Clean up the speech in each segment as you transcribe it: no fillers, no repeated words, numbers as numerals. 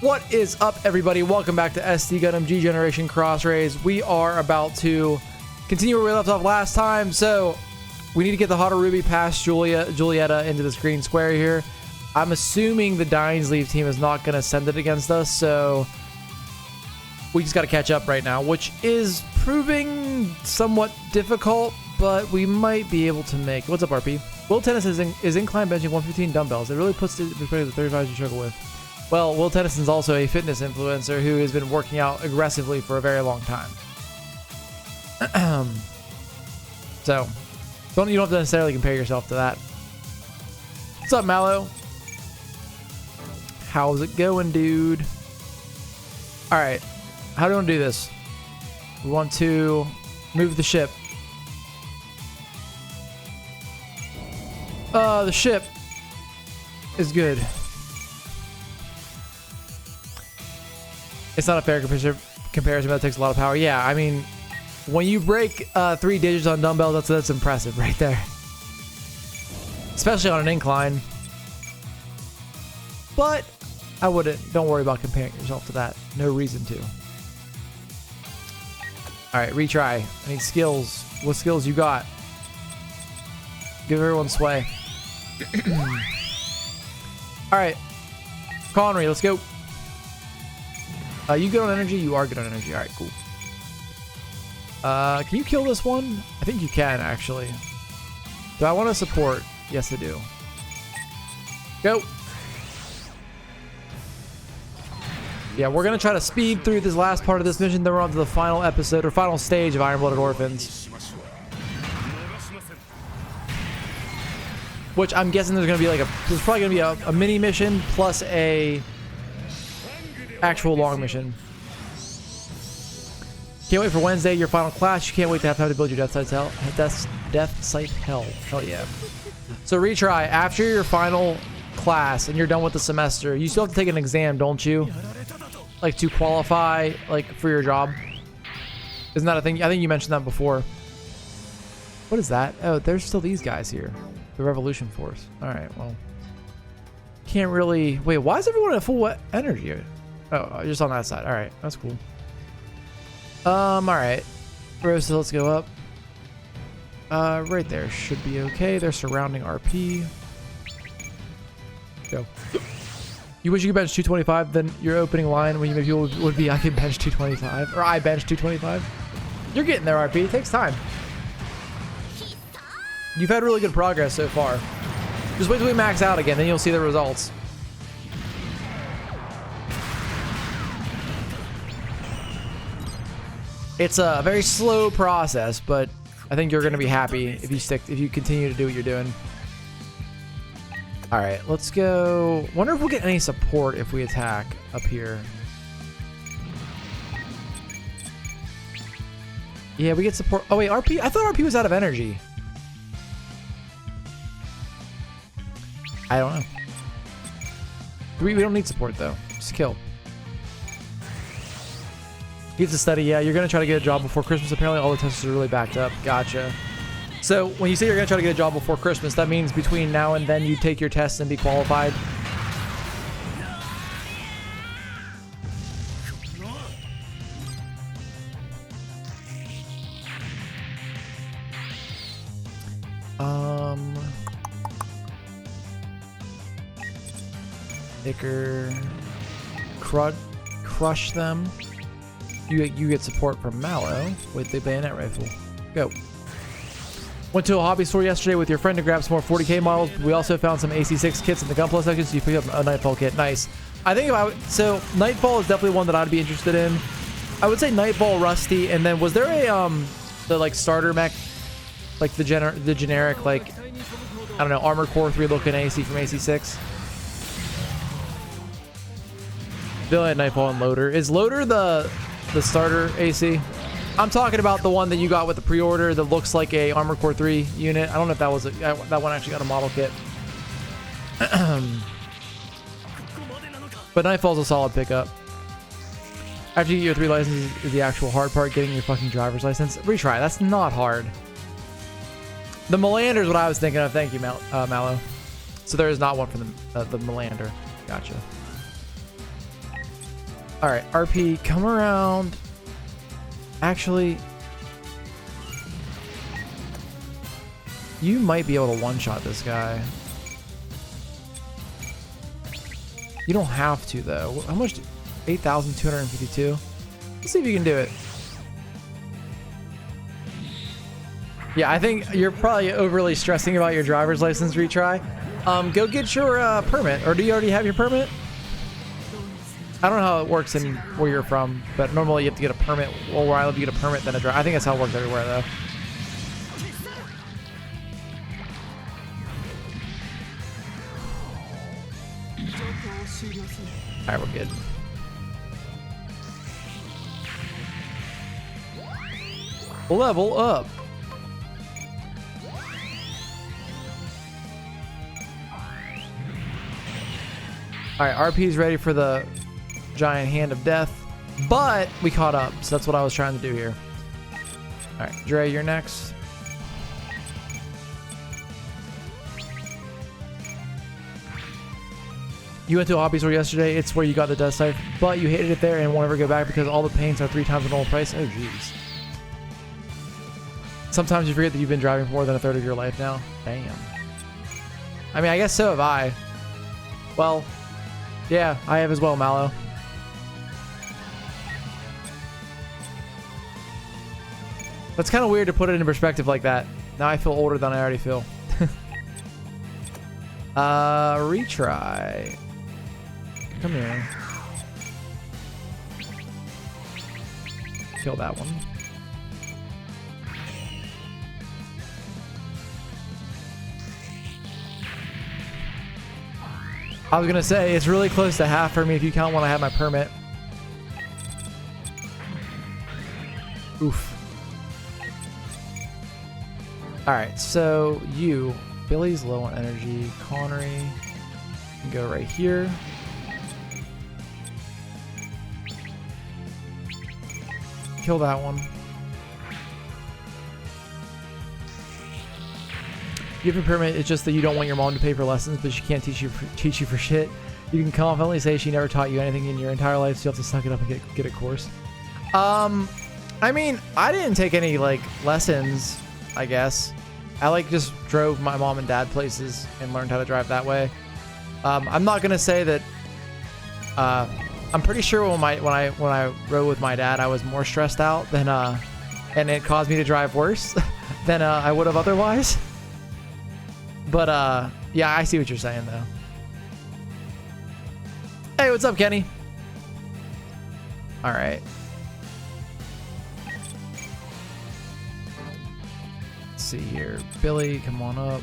What is up, everybody? Welcome back to SD Gundam G Generation Cross Rays. We are about to continue where we left off last time, so we need to get the Harubi past Julieta into this green square here. I'm assuming the Dainsleif team is not going to send it against us, so we just got to catch up right now, which is proving somewhat difficult, but we might be able to make. What's up, RP? Will Tennyson is incline benching 115 dumbbells. It really puts it in perspective the 35s you struggle with. Well, Will Tennyson's also a fitness influencer who has been working out aggressively for a very long time. So, you don't have to necessarily compare yourself to that. What's up, Mallow? How's it going, dude? All right, how do we want to do this? We want to move the ship. The ship is good. It's not a fair comparison, but it takes a lot of power. Yeah, I mean, when you break 3 digits on dumbbells, that's impressive right there. Especially on an incline. But I wouldn't. Don't worry about comparing yourself to that. No reason to. All right, retry. I need skills. What skills you got? Give everyone sway. All right, Connery, let's go. You good on energy? You are good on energy. All right, cool. Can you kill this one? I think you can, actually. Do I want to support? Yes, I do. Go. Yeah, we're going to try to speed through this last part of this mission. Then we're on to the final episode, or final stage of Iron-Blooded Orphans. Which I'm guessing there's going to be like there's probably going to be a mini mission plus a actual long mission. Can't wait for Wednesday, your final class. You can't wait to have time to build your death site hell. Hell yeah. So retry after your final class and you're done with the semester. You still have to take an exam, don't you? Like to qualify, like for your job. Isn't that a thing? I think you mentioned that before. What is that? Oh, there's still these guys here. The Revolution Force. All right, well, can't really. Wait, why is everyone at full energy? Oh, just on that side. All right, that's cool. All right, Rosa, let's go up. Right there should be okay. They're surrounding RP. Go. You wish you could bench 225, then your opening line when you make people would be, I can bench 225, or I bench 225. You're getting there, RP. It takes time. You've had really good progress so far. Just wait till we max out again, then you'll see the results. It's a very slow process, but I think you're going to be happy if you continue to do what you're doing. All right, let's go. Wonder if we'll get any support if we attack up here. Yeah, we get support. Oh wait, RP. I thought RP was out of energy. I don't know. We don't need support though. Just kill. Gets to study. Yeah, you're gonna try to get a job before Christmas. Apparently, all the tests are really backed up. Gotcha. So when you say you're gonna try to get a job before Christmas, that means between now and then you take your tests and be qualified. Thicker. Crush them. You get support from Mallow with the bayonet rifle. Go. Went to a hobby store yesterday with your friend to grab some more 40k models. We also found some AC6 kits in the Gunpla section, so you pick up a Nightfall kit. Nice. I think so Nightfall is definitely one that I'd be interested in. I would say Nightfall, Rusty, and then was there a the like starter mech, like the generic like I don't know, Armored Core 3 looking AC from AC6? Villain, Nightfall, and Loader. Is Loader the starter AC? I'm talking about the one that you got with the pre-order that looks like a Armored Core 3 unit. I don't know if that was that one actually got a model kit. But Nightfall's a solid pickup. After you get your 3 licenses is the actual hard part, getting your fucking driver's license. Retry. That's not hard. The Melander is what I was thinking of. Thank you, Mallow. So there is not one for the Melander. Gotcha. All right, RP, come around. Actually, you might be able to one-shot this guy. You don't have to, though. How much? 8,252. Let's see if you can do it. Yeah, I think you're probably overly stressing about your driver's license retry. Go get your permit. Or do you already have your permit? I don't know how it works in where you're from, but normally you have to get a permit. Well, where I live, you get a permit, then a drive. I think that's how it works everywhere, though. All right, we're good. Level up. All right, RP's ready for the giant hand of death, but we caught up, so that's what I was trying to do here. All right, Dre, you're next. You went to a hobby store yesterday. It's where you got the dust scythe, but you hated it there and won't ever go back because all the paints are 3 times the normal price. Oh, jeez. Sometimes you forget that you've been driving for more than a third of your life now. Damn. I mean, I guess so have I. Well, yeah, I have as well, Mallow. That's kind of weird to put it in perspective like that. Now I feel older than I already feel. Retry. Come here. Kill that one. I was gonna say, it's really close to half for me if you count when I have my permit. Oof. Alright, so you, Billy's low on energy, Connery, you can go right here. Kill that one. You have a permit, it's just that you don't want your mom to pay for lessons, but she can't teach you for shit. You can confidently say she never taught you anything in your entire life, so you have to suck it up and get a course. I mean, I didn't take any, like, lessons, I guess. I, like, just drove my mom and dad places and learned how to drive that way. I'm not gonna say that, I'm pretty sure when I rode with my dad, I was more stressed out than, and it caused me to drive worse than, I would have otherwise. But, yeah, I see what you're saying, though. Hey, what's up, Kenny? All right. Let's see here. Billy, come on up.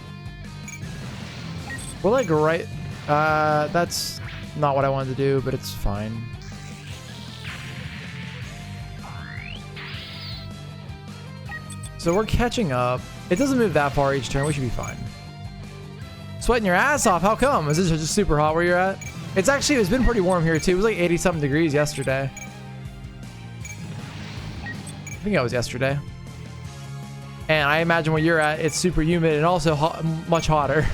We're like right... that's not what I wanted to do, but it's fine. So we're catching up. It doesn't move that far each turn. We should be fine. Sweating your ass off. How come? Is this just super hot where you're at? It's been pretty warm here too. It was like 80-something degrees yesterday. I think that was yesterday. And I imagine where you're at, it's super humid and also hot, much hotter.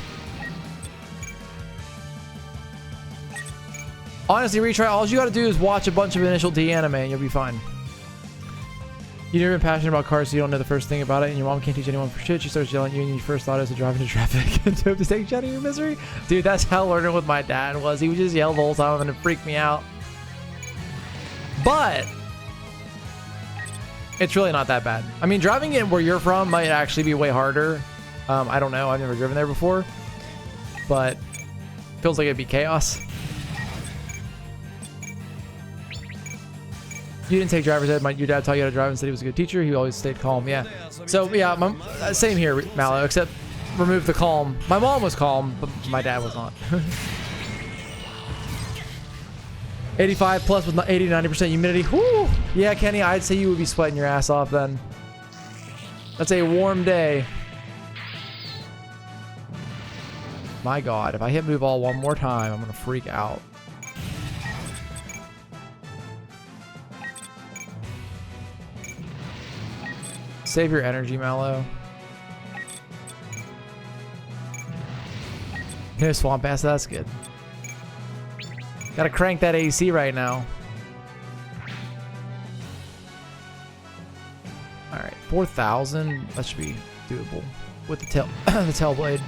Honestly, retry. All you got to do is watch a bunch of Initial D anime and you'll be fine. You've never been passionate about cars, so you don't know the first thing about it, and your mom can't teach anyone for shit. She starts yelling at you, and your first thought is to drive into traffic and hope to take you out of your misery. Dude, that's how learning with my dad was. He would just yell the whole time, and it freaked me out. But it's really not that bad. I mean, driving in where you're from might actually be way harder. I don't know. I've never driven there before, but feels like it'd be chaos. You didn't take driver's ed. Your dad taught you how to drive and said he was a good teacher. He always stayed calm. Yeah. So yeah, same here, Mallow, except remove the calm. My mom was calm, but my dad was not. 85 plus with 80 to 90% humidity. Whoo! Yeah, Kenny, I'd say you would be sweating your ass off then. That's a warm day. My God, if I hit move all one more time, I'm gonna freak out. Save your energy, Mallow. No swamp ass, that's good. Gotta crank that AC right now. 4,000. That should be doable with the tail, the tail blade.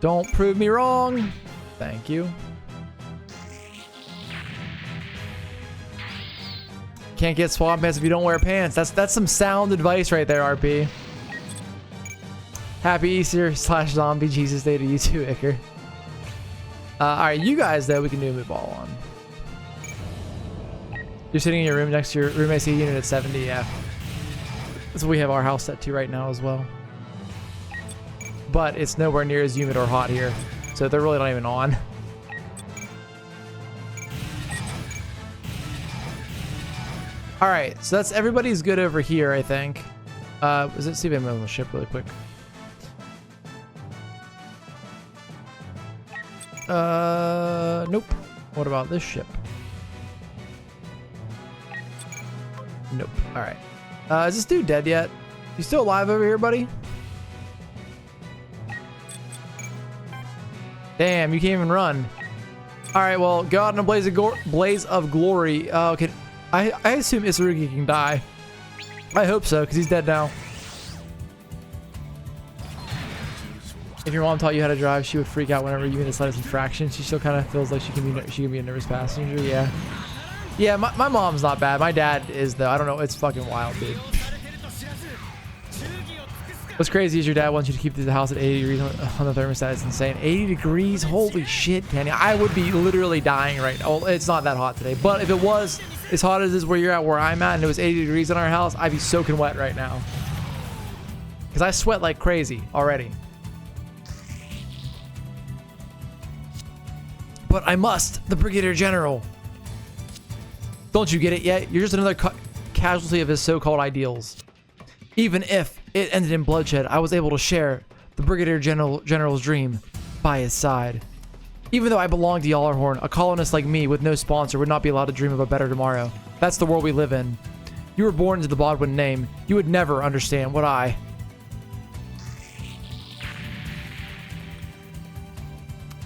Don't prove me wrong. Thank you. Can't get swamp pants if you don't wear pants. That's some sound advice right there, RP. Happy Easter / zombie Jesus Day to you too, Icker. All right, you guys though, we can do a move ball on. You're sitting in your room next to your roommate's heat unit at 70. Yeah, that's what we have our house set to right now as well. But it's nowhere near as humid or hot here, so they're really not even on. All right, so that's everybody's good over here, I think. Let's see if I'm on the ship really quick. Nope. What about this ship? Nope. All right. Is this dude dead yet? You still alive over here, buddy? Damn, you can't even run. All right, well, go out in a blaze of glory. Okay, I assume Isarugi can die. I hope so, because he's dead now. If your mom taught you how to drive, she would freak out whenever you hit a slightest infraction. She still kind of feels like she can be a nervous passenger. Yeah. Yeah, my mom's not bad. My dad is, though. I don't know. It's fucking wild, dude. What's crazy is your dad wants you to keep the house at 80 degrees on the thermostat. It's insane. 80 degrees? Holy shit, Kenny. I would be literally dying right now. Well, it's not that hot today. But if it was as hot as this where you're at, where I'm at, and it was 80 degrees in our house, I'd be soaking wet right now. Because I sweat like crazy already. But I must, the Brigadier General. Don't you get it yet? You're just another casualty of his so-called ideals. Even if it ended in bloodshed, I was able to share the Brigadier General's dream by his side. Even though I belong to Yallarhorn, a colonist like me with no sponsor would not be allowed to dream of a better tomorrow. That's the world we live in. You were born into the Bodwin name. You would never understand what I...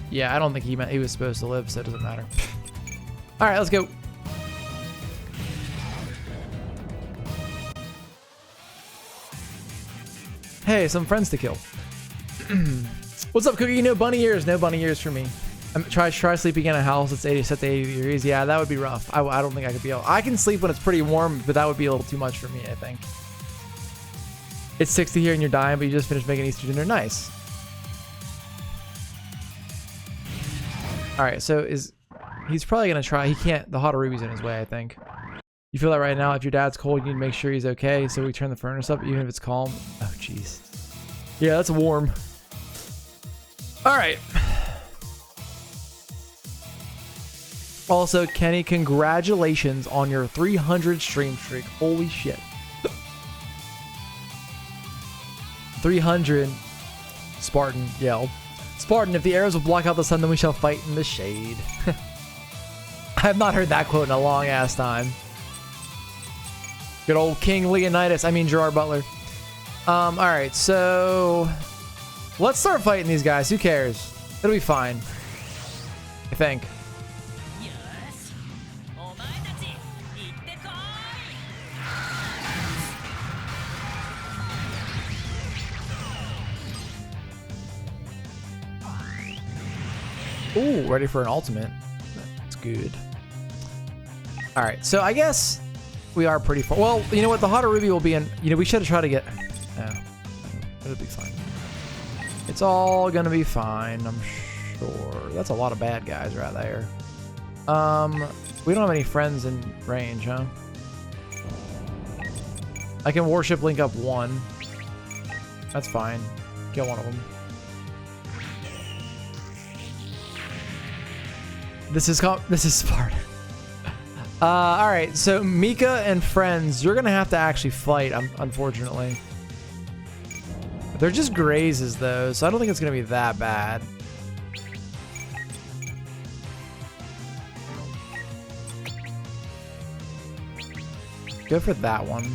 Yeah, I don't think he meant he was supposed to live, so it doesn't matter. All right, let's go. Hey, some friends to kill. What's up, Cookie? No bunny ears. No bunny ears for me. Try sleeping in a house that's set to 80 degrees. Yeah, that would be rough. I don't think I could be able... I can sleep when it's pretty warm, but that would be a little too much for me, I think. It's 60 here and you're dying, but you just finished making Easter dinner. Nice. All right, so he's probably going to try... He can't... The Hadarubi's in his way, I think. You feel that right now? If your dad's cold, you need to make sure he's okay, so we turn the furnace up, even if it's calm. Oh, jeez. Yeah, that's warm. All right. Also, Kenny, congratulations on your 300 stream streak. Holy shit. 300. Spartan yelled. Spartan, if the arrows will block out the sun, then we shall fight in the shade. I have not heard that quote in a long ass time. Good old King Leonidas. I mean Gerard Butler. All right, so let's start fighting these guys. Who cares? It'll be fine, I think. Ooh, ready for an ultimate. That's good. All right, so I guess we are pretty far. Well, you know what? The Hadarubi will be in... You know, we should have tried to get... Yeah, it'll be fine. It's all gonna be fine, I'm sure. That's a lot of bad guys right there. We don't have any friends in range, huh? I can warship link up one. That's fine. Kill one of them. This is Sparta. All right, so Mika and friends, you're gonna have to actually fight, unfortunately. They're just grazes though, so I don't think it's gonna be that bad. Go for that one.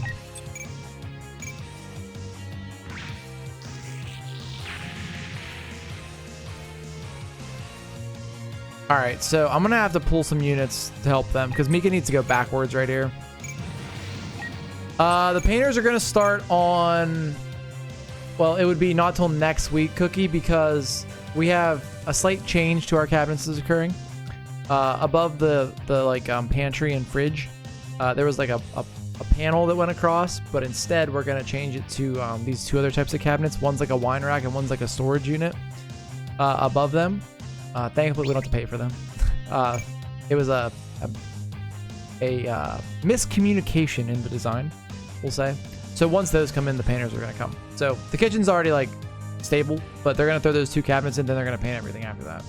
All right, so I'm gonna have to pull some units to help them because Mika needs to go backwards right here. The painters are going to start on, well, it would be not till next week, Cookie, because we have a slight change to our cabinets that's occurring. Above the pantry and fridge, there was like a panel that went across, but instead we're going to change it to these two other types of cabinets. One's like a wine rack and one's like a storage unit above them. Thankfully, we don't have to pay for them. It was a miscommunication in the design, we'll say. So once those come in, the painters are going to come. So the kitchen's already like stable, but they're going to throw those two cabinets in, then they're going to paint everything after that.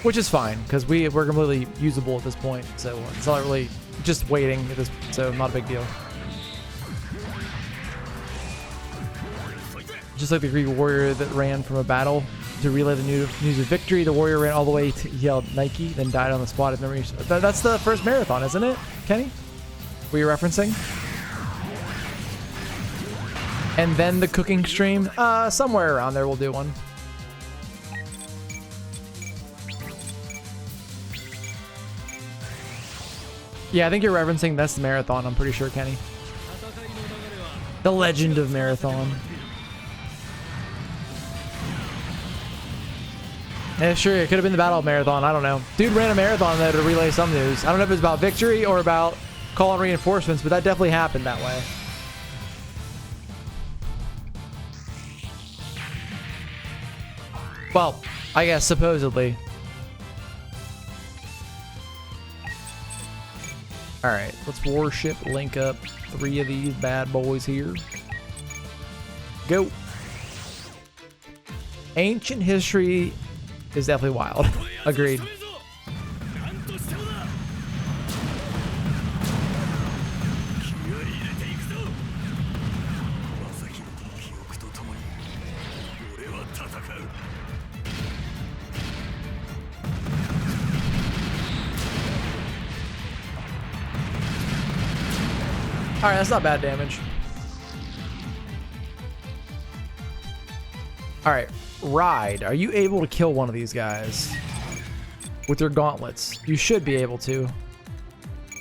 Which is fine, because we're completely usable at this point, so it's not really just waiting at this, so not a big deal. Just like the Greek warrior that ran from a battle to relay the news of victory, the warrior ran all the way to yell Nike, then died on the spot. If memory, that's the first marathon, isn't it, Kenny? Were you referencing? And then the cooking stream, somewhere around there we'll do one. Yeah, I think you're referencing that's the marathon, I'm pretty sure, Kenny. The legend of marathon. Yeah, sure, it could have been the Battle of Marathon, I don't know. Dude ran a marathon though to relay some news. I don't know if it was about victory or about calling reinforcements, but that definitely happened that way. Well, I guess supposedly. Alright, let's warship link up 3 of these bad boys here. Go. Ancient history is definitely wild. Agreed. Alright, that's not bad damage. Alright, Ride. Are you able to kill one of these guys with your gauntlets? You should be able to.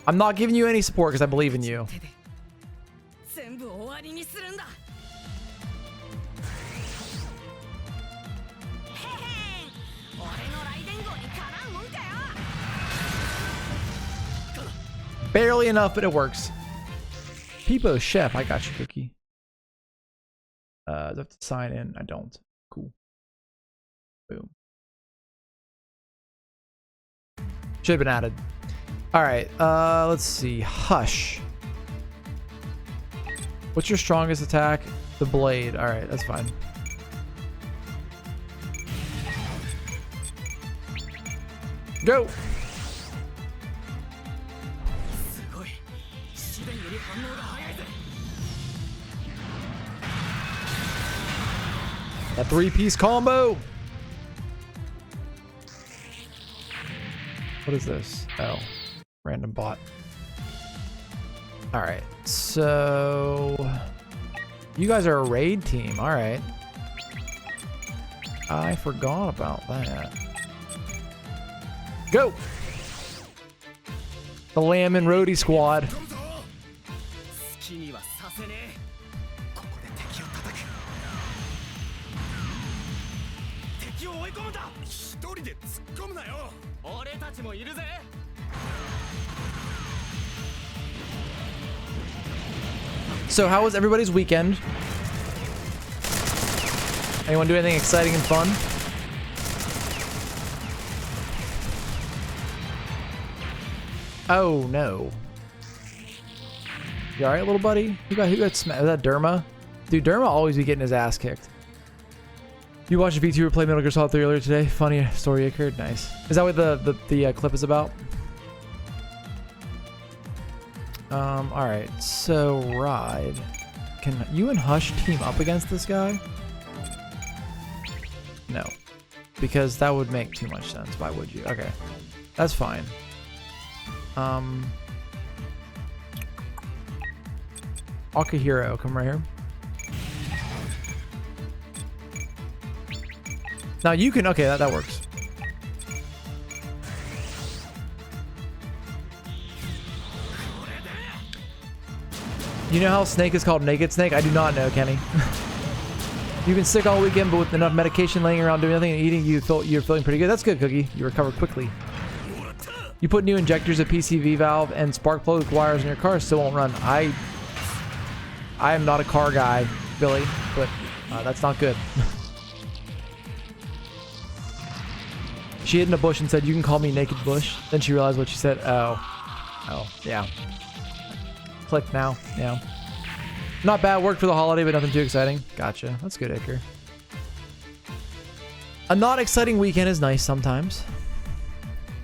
I'm not giving you any support because I believe in you. Barely enough, but it works. Peepo Chef, I got you, Cookie. Do I have to sign in? I don't. Cool. Boom. Should have been added. Alright, let's see. Hush. What's your strongest attack? The blade. Alright, that's fine. Go! A 3-piece combo. What is this? Oh, random bot. All right, so you guys are a raid team. All right, I forgot about that. Go. The Lamb and Roadie squad. So how was everybody's weekend? Anyone do anything exciting and fun? Oh no. You alright, little buddy? Who got smacked? Was that Derma? Dude, Derma always be getting his ass kicked. You watched a VTuber play Metal Gear Solid 3 earlier today? Funny story occurred. Nice. Is that what the clip is about? Alright, so Ride. Can you and Hush team up against this guy? No. Because that would make too much sense. Why would you? Okay. That's fine. Akihiro, come right here. Now you can, okay, that works. You know how Snake is called Naked Snake? I do not know, Kenny. You've been sick all weekend, but with enough medication laying around doing nothing and eating, you're feeling pretty good. That's good, Cookie. You recover quickly. You put new injectors, a PCV valve, and spark plug wires in your car, still won't run. I am not a car guy, Billy, but that's not good. She hid in a bush and said, "You can call me Naked Bush." Then she realized what she said. Oh, yeah. Click now, yeah. Not bad, worked for the holiday, but nothing too exciting. Gotcha, that's good, Iker. A not exciting weekend is nice sometimes.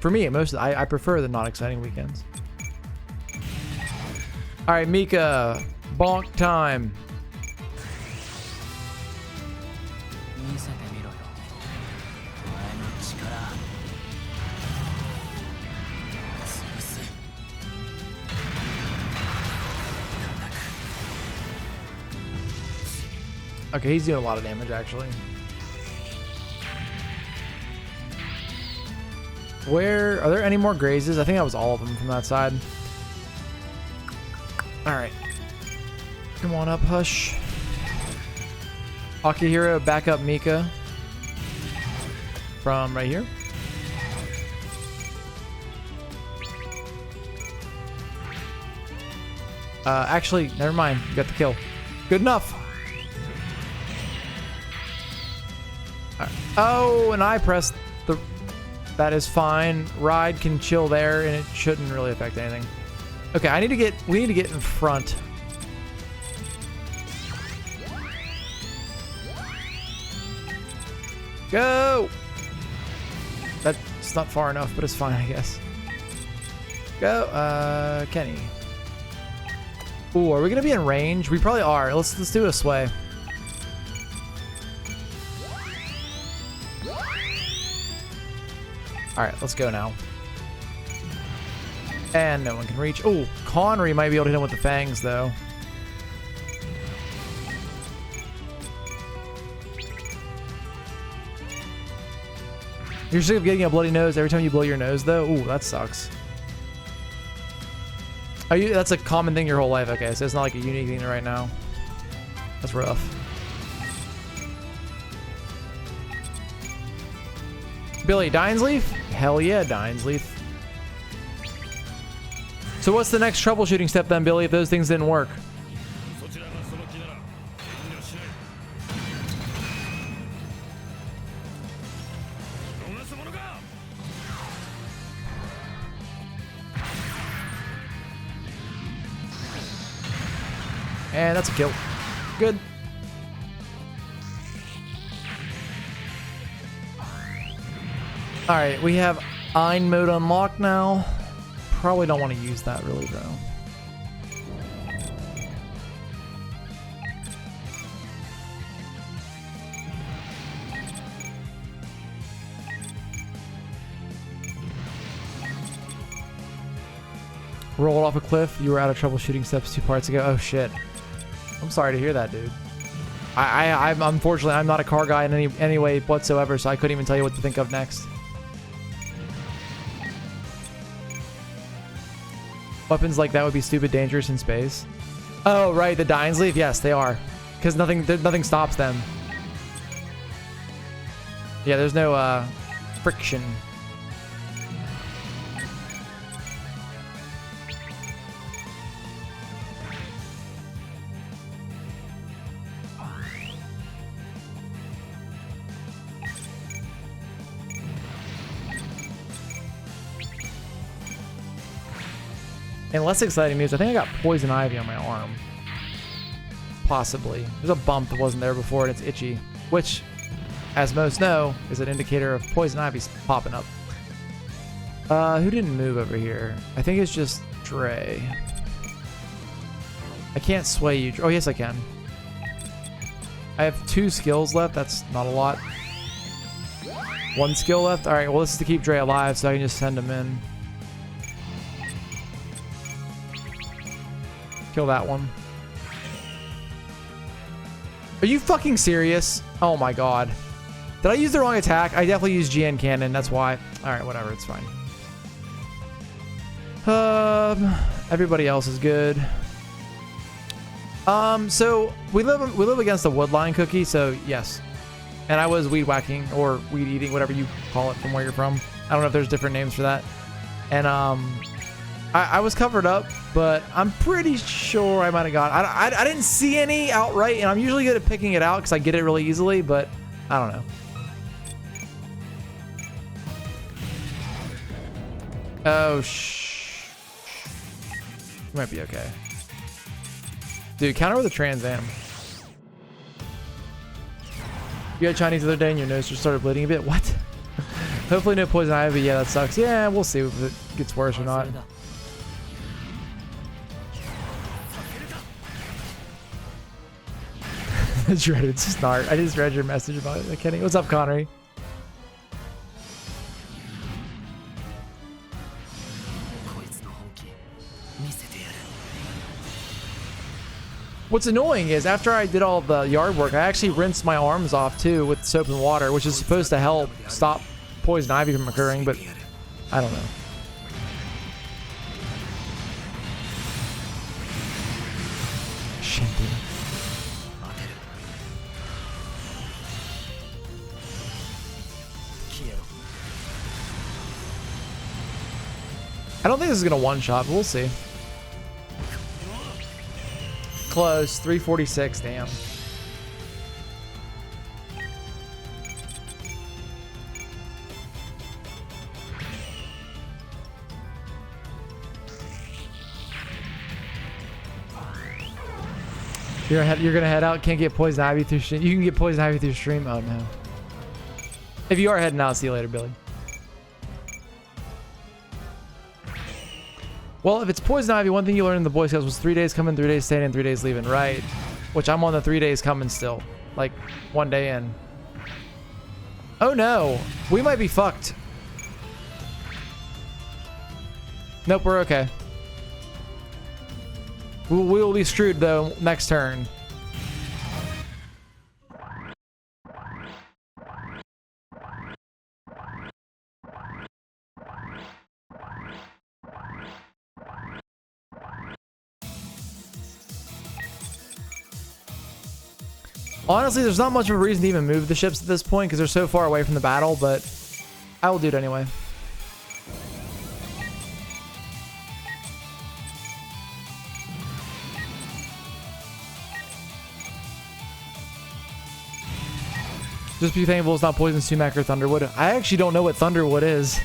For me, I prefer the not exciting weekends. All right, Mika, bonk time. Okay, he's doing a lot of damage, actually. Where are there any more grazes? I think that was all of them from that side. All right, come on up, Hush. Akihiro, back up Mika from right here. Actually, never mind. You got the kill. Good enough. Right. Oh, and I pressed the... That is fine. Ride can chill there, and it shouldn't really affect anything. Okay, we need to get in front. Go! That's not far enough, but it's fine, I guess. Go, Kenny. Ooh, are we gonna be in range? We probably are. Let's do a sway. Alright, let's go now. And no one can reach. Oh, Connery might be able to hit him with the fangs, though. You're sick of getting a bloody nose every time you blow your nose, though? Ooh, that sucks. That's a common thing your whole life. Okay, so it's not like a unique thing right now. That's rough. Billy, Dinesleaf? Hell yeah, Dinesleaf. So what's the next troubleshooting step then, Billy, if those things didn't work? And that's a kill. Good. Alright, we have Ein mode unlocked now. Probably don't want to use that really, though. Rolled off a cliff. You were out of troubleshooting steps 2 parts ago. Oh, shit. I'm sorry to hear that, dude. I'm unfortunately, I'm not a car guy in any way whatsoever, so I couldn't even tell you what to think of next. Weapons like that would be stupid dangerous in space. Oh, right, the Dinesleaf? Yes, they are. Because nothing stops them. Yeah, there's no friction. And less exciting news, I think I got poison ivy on my arm. Possibly. There's a bump that wasn't there before and it's itchy. Which, as most know, is an indicator of poison ivy popping up. Who didn't move over here? I think it's just Dre. I can't sway you. Oh, yes I can. I have 2 skills left. That's not a lot. 1 skill left? Alright, well this is to keep Dre alive so I can just send him in. Kill that one. Are you fucking serious? Oh my god. Did I use the wrong attack? I definitely used GN cannon, that's why. Alright, whatever, it's fine. Everybody else is good. So we live against the woodline cookie, so yes. And I was weed whacking or weed eating, whatever you call it from where you're from. I don't know if there's different names for that. And I was covered up, but I'm pretty sure I might have got. I didn't see any outright, and I'm usually good at picking it out because I get it really easily, but I don't know. Oh you might be okay. Dude, counter with a Trans Am. You had Chinese the other day and your nose just started bleeding a bit. What? Hopefully no poison ivy. Yeah, that sucks. Yeah, we'll see if it gets worse or not. Dreaded snart. I just read your message about it, Kenny. What's up, Connery? What's annoying is after I did all the yard work, I actually rinsed my arms off too with soap and water, which is supposed to help stop poison ivy from occurring, but I don't know. Shinty. I don't think this is gonna one-shot, but we'll see. Close. 346. Damn. You're gonna head out. Can't get poison ivy through stream. You can get poison ivy through stream. Oh no. If you are heading out, see you later, Billy. Well, if it's poison ivy, one thing you learned in the Boy Scouts was 3 days coming, 3 days staying, and 3 days leaving, right? Which I'm on the 3 days coming still. Like, 1 day in. Oh no! We might be fucked. Nope, we're okay. We will be screwed though next turn. Honestly, there's not much of a reason to even move the ships at this point because they're so far away from the battle, but I will do it anyway. Just be thankful it's not poison sumac or thunderwood. I actually don't know what thunderwood is.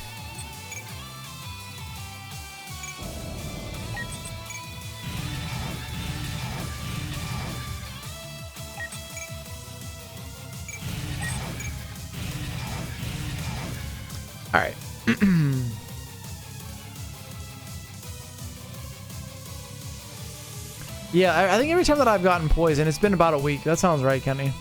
All right. Yeah, I think every time that I've gotten poison, it's been about a week. That sounds right, Kenny.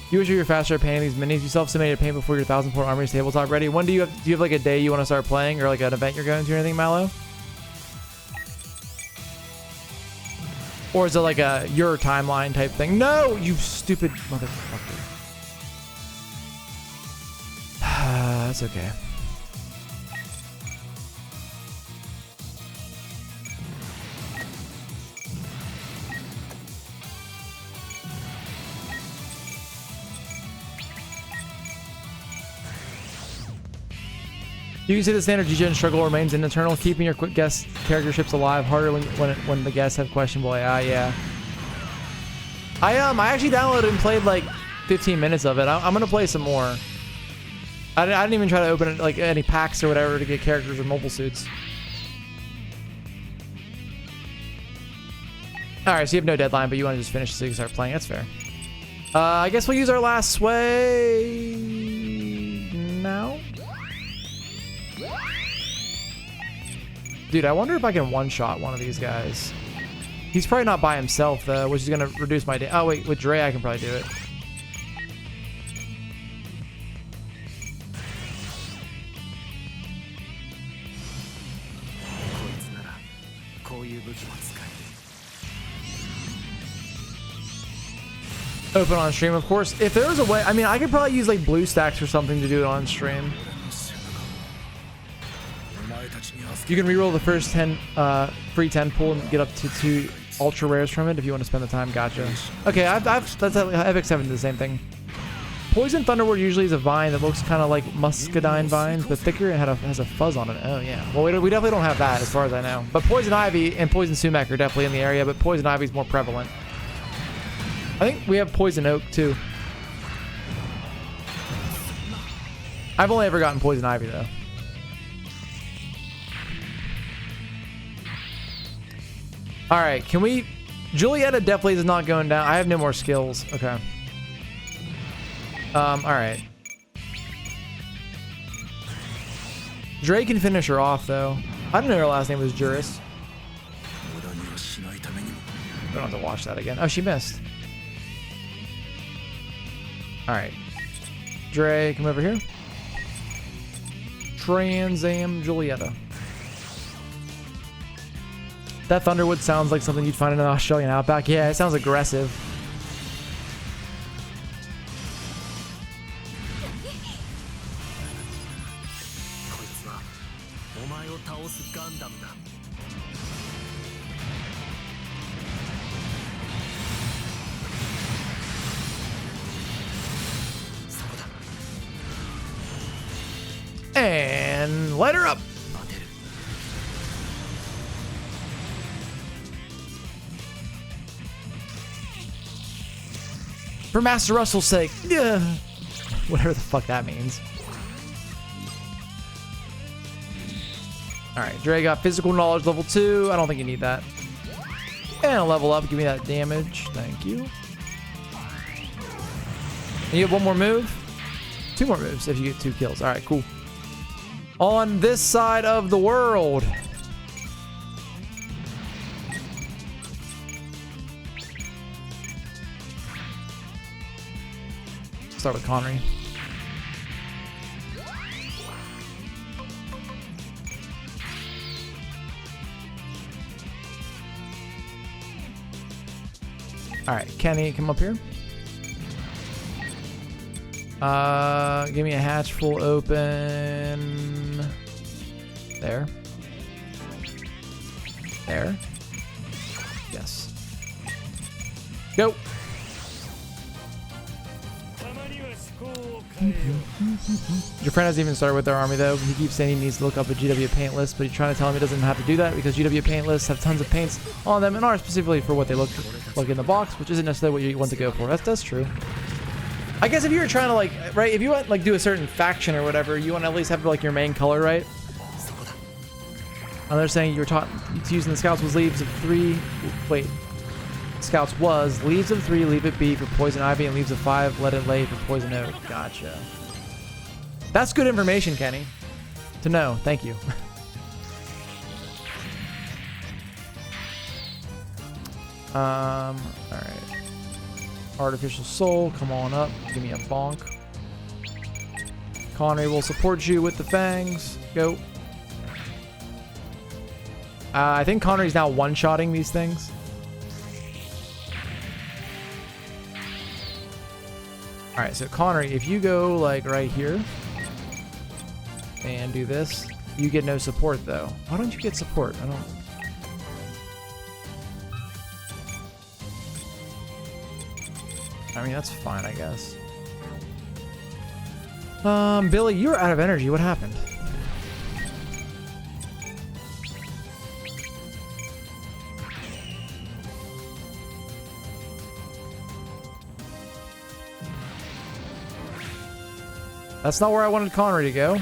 You wish you were faster at painting these minis. You self-simulated paint before your 1,000-point army is tabletop ready. When do you have like a day you want to start playing, or like an event you're going to or anything, Mallow? Or is it like a your timeline type thing? No, you stupid motherfucker. That's okay. You can say the standard G-Gen struggle remains an internal, keeping your quick guess character ships alive harder when the guests have questionable AI. Yeah. I actually downloaded and played like 15 minutes of it. I'm gonna play some more. I didn't even try to open it, like any packs or whatever to get characters or mobile suits. All right, so you have no deadline, but you want to just finish so you can start playing. That's fair. I guess we'll use our last sway now. Dude, I wonder if I can one-shot one of these guys. He's probably not by himself, though, which is going to reduce my... Oh, wait, with Dre, I can probably do it. Open on stream, of course. If there was a way... I mean, I could probably use, like, blue stacks or something to do it on stream. You can reroll the first 10 free 10 pool and get up to ultra rares from it if you want to spend the time. Gotcha. Okay, Epic 7 did the same thing. Poison Thunderward usually is a vine that looks kind of like muscadine vines, but thicker and has a fuzz on it. Oh yeah. Well, we definitely don't have that as far as I know. But Poison Ivy and Poison Sumac are definitely in the area, but Poison Ivy is more prevalent. I think we have Poison Oak too. I've only ever gotten Poison Ivy though. All right, can we? Julieta definitely is not going down. I have no more skills. Okay. All right. Dre can finish her off though. I didn't know her last name was Juris. I don't have to watch that again. Oh, she missed. All right. Dre, come over here. Trans Am Julieta. That Thunderwood sounds like something you'd find in an Australian outback. Yeah, it sounds aggressive. And light her up. For Master Russell's sake. Yeah. Whatever the fuck that means. Alright, Dre got physical knowledge level 2. I don't think you need that. And a level up. Give me that damage. Thank you. And you have one more move? 2 more moves if you get 2 kills. Alright, cool. On this side of the world. Start with Connery. All right, Kenny, come up here. Give me a hatch full open. There. There. Yes. Go. Your friend hasn't even started with their army though. He keeps saying he needs to look up a GW paint list, but he's trying to tell him he doesn't have to do that because GW paint lists have tons of paints on them and are specifically for what they look like in the box, which isn't necessarily what you want to go for. That's true. I guess if you were trying to like, right, if you want like do a certain faction or whatever, you want to at least have like your main color, right? And they're saying you were taught using the scouts was leaves of 3. Wait. Scouts was leaves of 3, leave it be for poison ivy, and leaves of 5, let it lay for poison oak. Gotcha. That's good information, Kenny. To know. Thank you. All right. Artificial soul, come on up. Give me a bonk. Connery will support you with the fangs. Go. I think Connery's now one-shotting these things. All right, so Connery, if you go like right here and do this, you get no support though. Why don't you get support? I don't. I mean, that's fine, I guess. Billy, you're out of energy. What happened? That's not where I wanted Connery to go.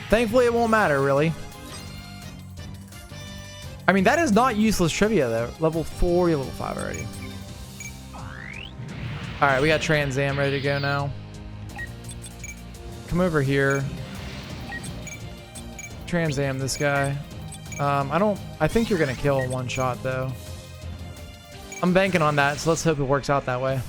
Thankfully, it won't matter, really. I mean, that is not useless trivia, though. Level 4, you're level 5 already. Alright, we got Trans Am ready to go now. Come over here. Trans Am this guy. I think you're going to kill in one shot, though. I'm banking on that, so let's hope it works out that way.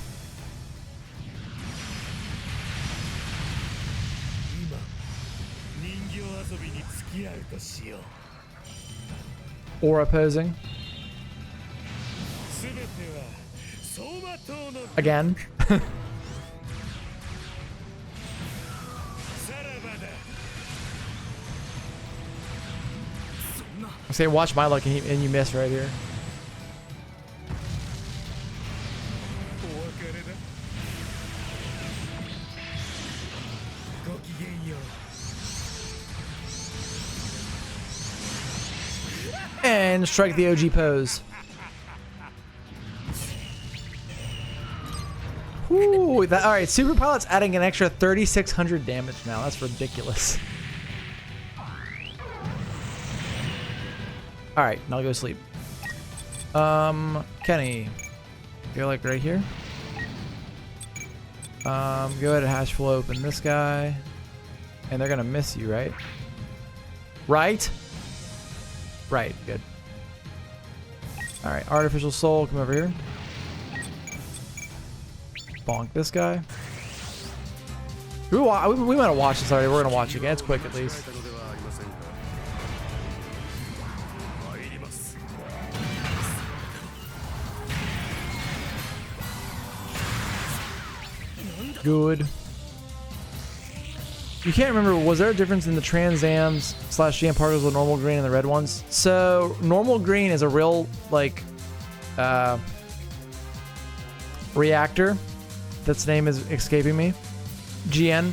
Or opposing. Again. I say, watch my luck, and you miss right here. And strike the OG pose. Ooh, that, all right, Super Pilot's adding an extra 3,600 damage now. That's ridiculous. All right, now I'll go sleep. Kenny, go like right here. Go ahead and hash flow open this guy, and they're gonna miss you, right? Right? Right, good. All right, Artificial Soul, come over here. Bonk this guy. We might have watched this already. We're gonna watch it again. It's quick at least. Good. You can't remember, was there a difference in the Trans Ams / GM particles with normal green and the red ones? So normal green is a real like reactor. That's name is escaping me. GN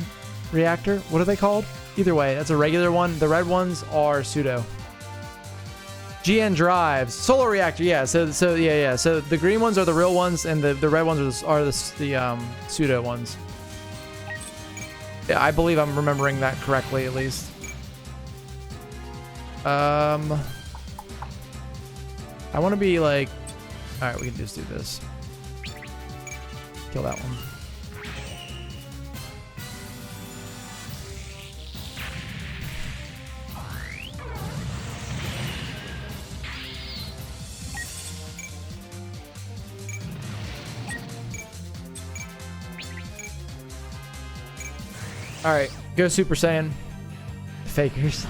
reactor. What are they called? Either way, that's a regular one. The red ones are pseudo. GN drives. Solar reactor. Yeah. So yeah. So the green ones are the real ones, and the red ones are the pseudo ones. Yeah, I believe I'm remembering that correctly, at least. I want to be like... Alright, we can just do this. Kill that one. Alright, go Super Saiyan. Fakers.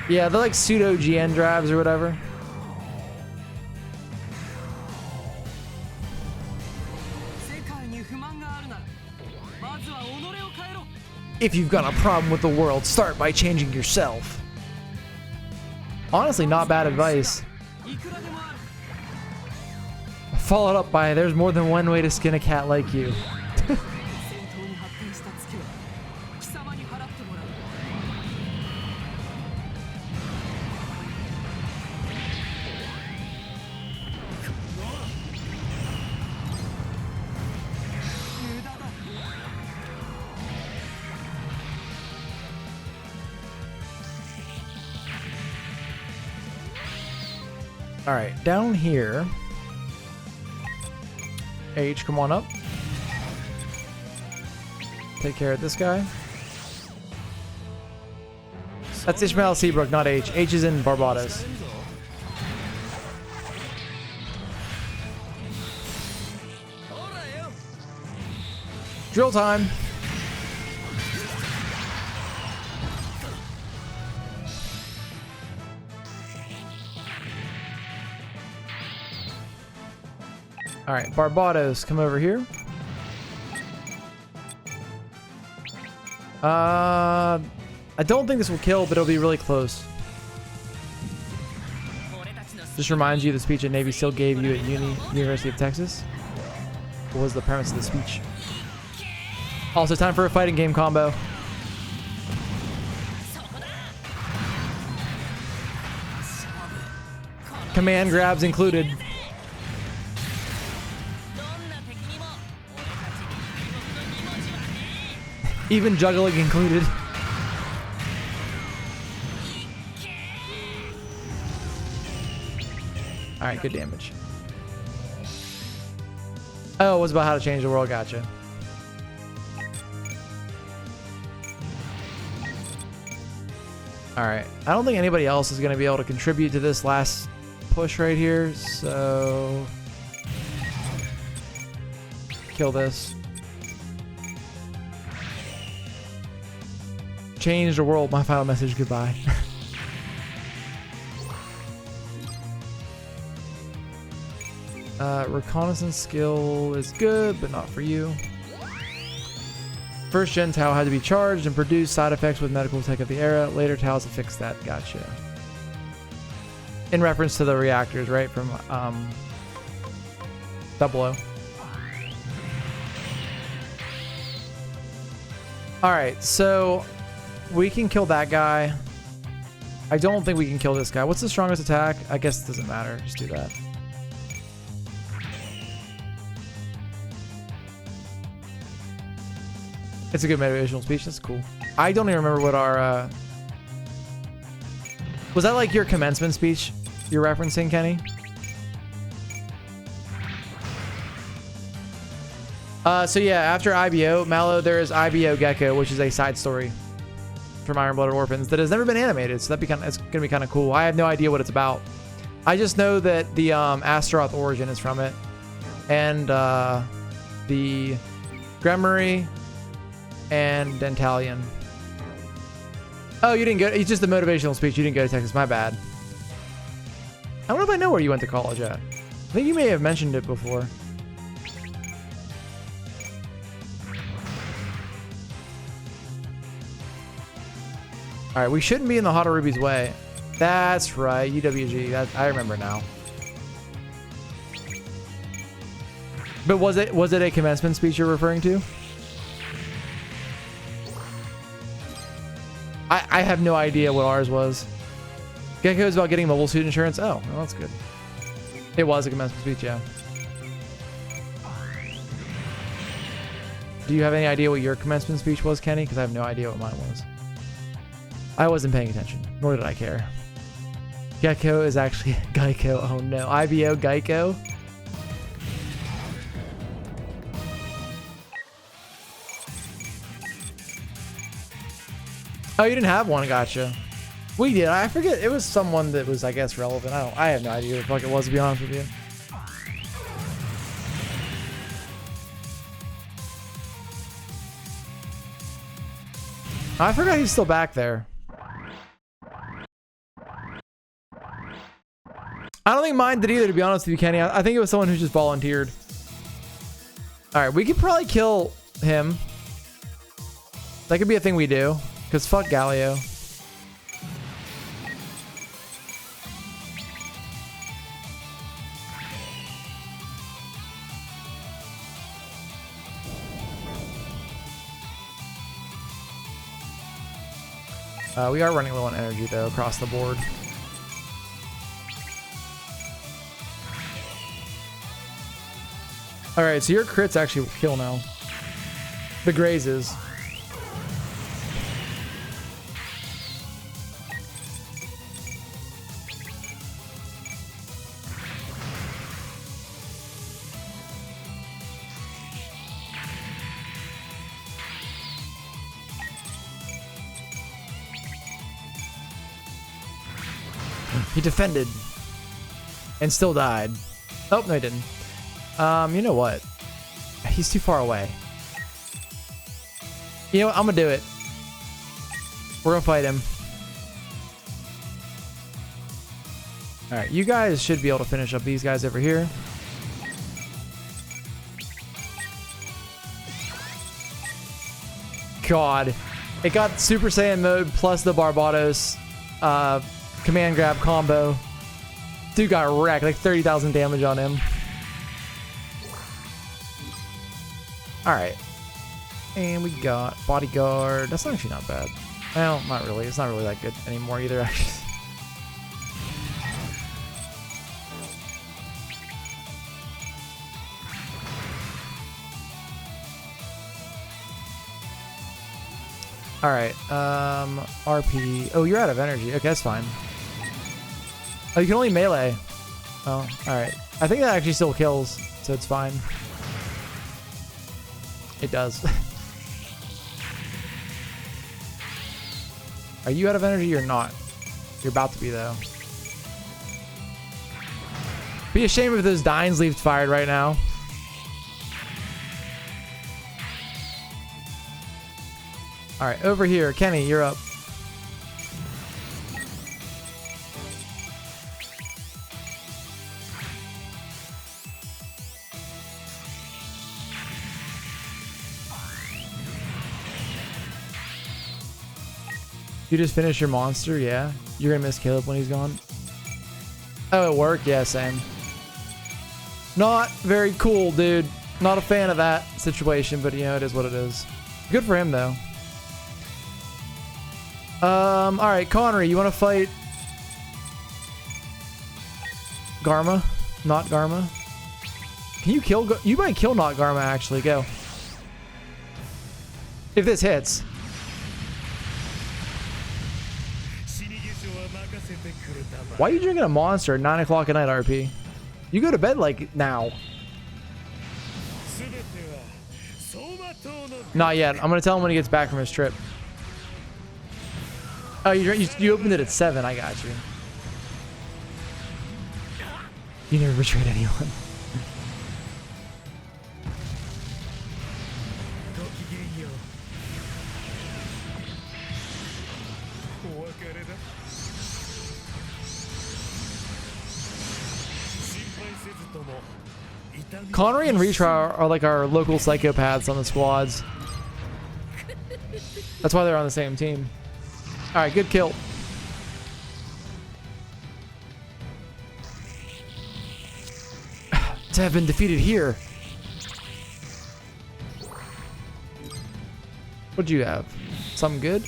Yeah, they're like pseudo GN drives or whatever. If you've got a problem with the world, start by changing yourself. Honestly, not bad advice. Followed up by, there's more than one way to skin a cat like you. All right, down here. H, come on up. Take care of this guy. That's Ishmael Seabrook, not H. H is in Barbados. Drill time. All right, Barbados, come over here. I don't think this will kill, but it'll be really close. Just reminds you of the speech that Navy SEAL gave you at University of Texas. What was the premise of the speech? Also, time for a fighting game combo. Command grabs included. Even juggling included. Alright, good damage. Oh, it was about how to change the world, gotcha. Alright, I don't think anybody else is going to be able to contribute to this last push right here, so... Kill this. Change the world, my final message, goodbye. Reconnaissance skill is good, but not for you. First gen Tau had to be charged and produced side effects with medical tech of the era. Later Taus have fixed that. Gotcha. in reference to the reactors, right? From Double O. Alright, so we can kill that guy. I don't think we can kill this guy. What's the strongest attack? I guess it doesn't matter. Just do that. It's a good motivational speech. That's cool. I don't even remember what our... Was that like your commencement speech you're referencing, Kenny? So yeah, after IBO, Mallow, there is IBO Gecko, which is a side story from Iron-Blooded Orphans that has never been animated, so it's gonna be kind of cool. I have no idea what it's about. I just know that the Astaroth origin is from it, and the Gremory and Dentalion. Oh, you didn't go. It's just the motivational speech. You didn't go to Texas. My bad. I don't know if I know where you went to college at. I think you may have mentioned it before. All right, we shouldn't be in the Hadarubi's way. That's right, UWG. I remember now. But was it a commencement speech you're referring to? I have no idea what ours was. Gecko's about getting mobile suit insurance. Oh, well, that's good. It was a commencement speech, yeah. Do you have any idea what your commencement speech was, Kenny? Because I have no idea what mine was. I wasn't paying attention, nor did I care. Gecko is actually Geico. Oh no, IBO Geico. Oh, you didn't have one, gotcha. We did. I forget. It was someone that was, I guess, relevant. I have no idea what the fuck it was, to be honest with you. I forgot he's still back there. I don't think mine did either, to be honest with you, Kenny. I think it was someone who just volunteered. All right, we could probably kill him. That could be a thing we do, because fuck Galio. We are running low on energy, though, across the board. Alright, so your crits actually will kill now. The grazes. He defended and still died. Oh, no, he didn't. You know what? He's too far away. You know what? I'm gonna do it. We're gonna fight him. Alright, you guys should be able to finish up these guys over here. God. It got Super Saiyan mode plus the Barbados command grab combo. Dude got wrecked, like 30,000 damage on him. Alright. And we got Bodyguard. That's actually not bad. Well, not really. It's not really that good anymore either, actually. Alright, RP. Oh, you're out of energy. Okay, that's fine. Oh, you can only melee. Oh, alright. I think that actually still kills, so it's fine. It does. Are you out of energy or not? You're about to be, though. Be a shame if those Dines leave fired right now. Alright, over here. Kenny, you're up. You just finished your monster? Yeah. You're gonna miss Caleb when he's gone. Oh, it worked? Yeah, same. Not very cool, dude. Not a fan of that situation, but you know, it is what it is. Good for him, though. Alright, Connery, you want to fight Garma? Not Garma? Can you kill... You might kill Not Garma, actually. Go. If this hits. Why are you drinking a Monster at 9 o'clock at night, RP? You go to bed, like, now. Not yet. I'm going to tell him when he gets back from his trip. Oh, you opened it at 7. I got you. You never betrayed anyone. Connery and Retry are like our local psychopaths on the squads. That's why they're on the same team. Alright, good kill. To have been defeated here. What'd you have? Something good?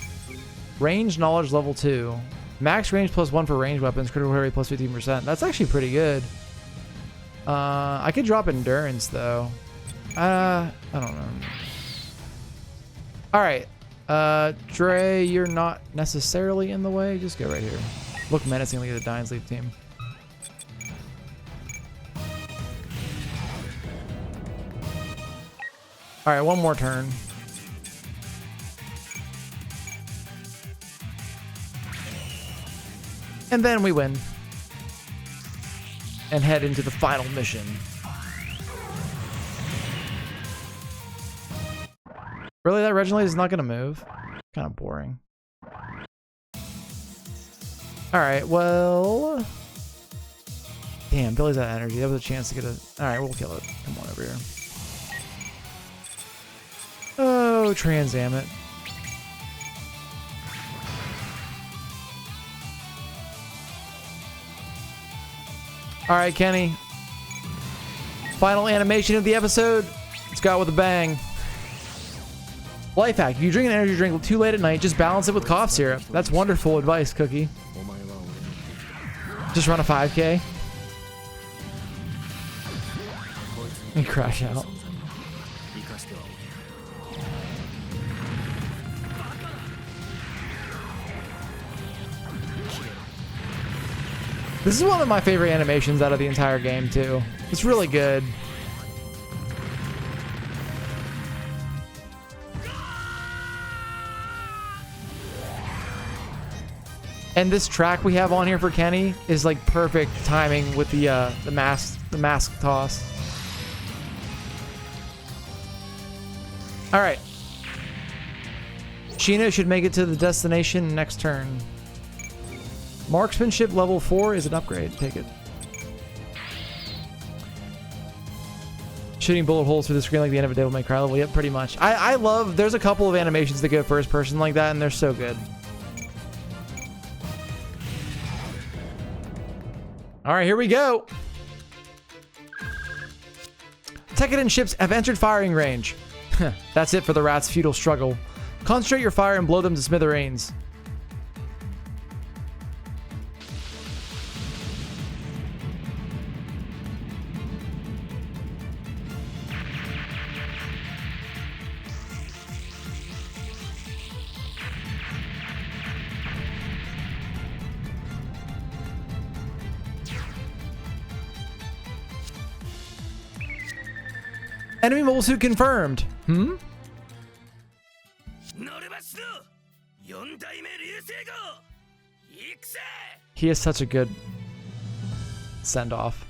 Range knowledge level 2. Max range +1 for range weapons. Critical hit rate +15%. That's actually pretty good. I could drop endurance though. I don't know. Alright. Dre, you're not necessarily in the way. Just go right here. Look menacingly at the Dying Sleep team. Alright, one more turn. And then we win. And head into the final mission. Really, that originally is not going to move? Kind of boring. Alright, well... Damn, Billy's out of energy. That was a chance to get a... Alright, we'll kill it. Come on over here. Oh, Trans-Am it. Alright, Kenny. Final animation of the episode. Let's go out with a bang. Life hack. If you drink an energy drink too late at night, just balance it with cough syrup. That's wonderful advice, Cookie. Just run a 5K. And crash out. This is one of my favorite animations out of the entire game, too. It's really good. And this track we have on here for Kenny is like perfect timing with the mask toss. All right. Sheena should make it to the destination next turn. Marksmanship level 4 is an upgrade. Take it. Shooting bullet holes through the screen like the end of a Devil May Cry level. Yep, pretty much. I love... There's a couple of animations that go first person like that, and they're so good. Alright, here we go. Tekkadan ships have entered firing range. That's it for the Rat's futile struggle. Concentrate your fire and blow them to smithereens. Enemy mobile suit confirmed. Hmm? He is such a good send-off.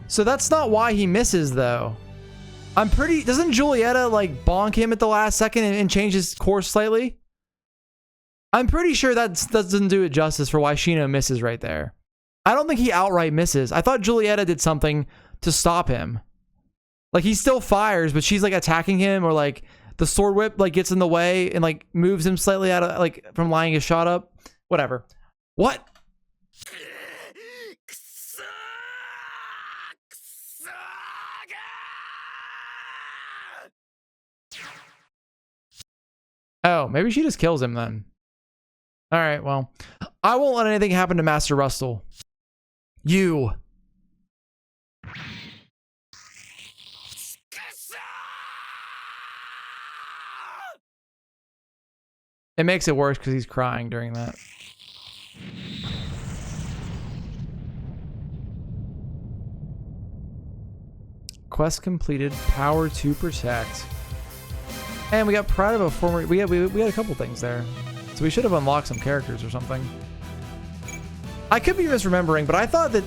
So that's not why he misses, though. I'm pretty... Doesn't Julieta, like, bonk him at the last second and change his course slightly? I'm pretty sure that doesn't do it justice for why Shino misses right there. I don't think he outright misses. I thought Julieta did something to stop him. Like, he still fires, but she's like attacking him, or like the sword whip like gets in the way and like moves him slightly out of like from lining his shot up. Whatever. What? Oh, maybe she just kills him then. All right, well, I won't let anything happen to Master Rustle. You. It makes it worse because he's crying during that. Quest completed. Power to protect. And we got Pride of a Former... We had a couple things there. So we should have unlocked some characters or something. I could be misremembering, but I thought that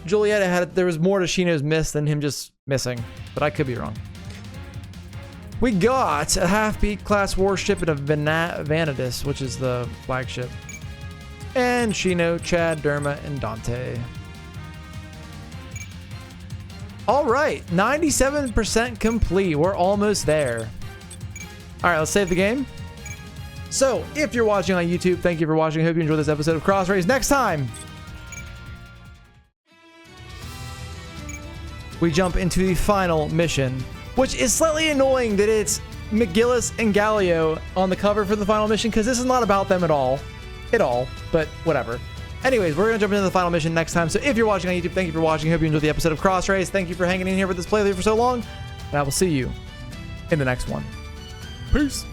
Julieta had... There was more to Shino's miss than him just missing. But I could be wrong. We got a half-beat class warship and a Vanadis, which is the flagship. And Shino, Chad, Derma, and Dante. All right, 97% complete. We're almost there. All right, let's save the game. So, if you're watching on YouTube, thank you for watching. I hope you enjoyed this episode of Cross Race. Next time, we jump into the final mission, which is slightly annoying that it's McGillis and Galio on the cover for the final mission, because this is not about them at all. But whatever. Anyways, we're going to jump into the final mission next time. So if you're watching on YouTube, thank you for watching. I hope you enjoyed the episode of Cross Race. Thank you for hanging in here with this playthrough for so long. And I will see you in the next one. Peace.